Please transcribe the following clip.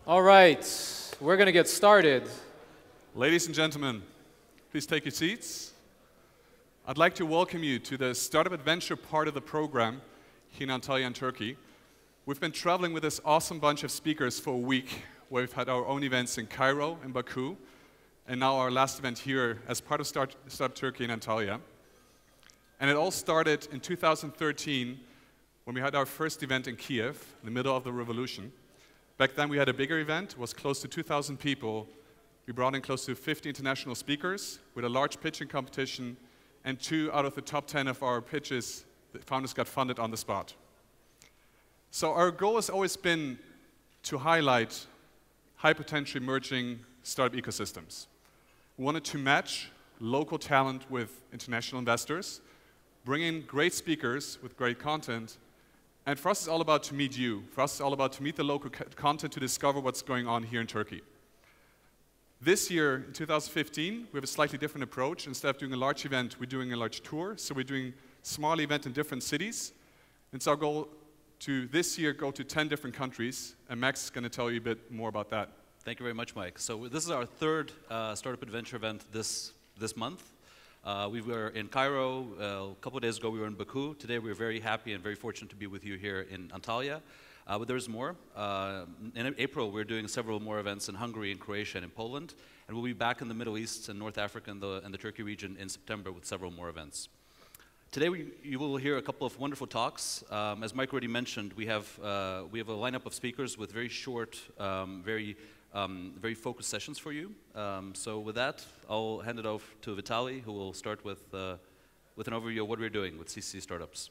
All right, we're going to get started. Ladies and gentlemen, please take your seats. I'd like to welcome you to the Startup Adventure part of the program here in Antalya in Turkey. We've been traveling with this awesome bunch of speakers for a week, where we've had our own events in Cairo and Baku, and now our last event here as part of Startup Turkey in Antalya. And it all started in 2013 when we had our first event in Kiev, in the middle of the revolution. Back then we had a bigger event, it was close to 2,000 people. We brought in close to 50 international speakers with a large pitching competition, and 2 out of the top 10 of our pitches, the founders got funded on the spot. So our goal has always been to highlight high potential emerging startup ecosystems. We wanted to match local talent with international investors, bring in great speakers with great content. And for us, it's all about to meet you. For us, it's all about to meet the local content to discover what's going on here in Turkey. This year, in 2015, we have a slightly different approach. Instead of doing a large event, we're doing a large tour. So we're doing small events in different cities. It's our goal to, this year, go to 10 different countries. And Max is going to tell you a bit more about that. Thank you very much, Mike. So this is our third Startup Adventure event this month. We were in Cairo a couple of days ago. We were in Baku. Today we're very happy and very fortunate to be with you here in Antalya. But there's more. In April we're doing several more events in Hungary and Croatia and in Poland. And we'll be back in the Middle East and North Africa and the Turkey region in September with several more events. Today you will hear a couple of wonderful talks. As Mike already mentioned, we have a lineup of speakers with very short, very focused sessions for you. So with that, I'll hand it off to Vitaly, who will start with an overview of what we're doing with CC Startups.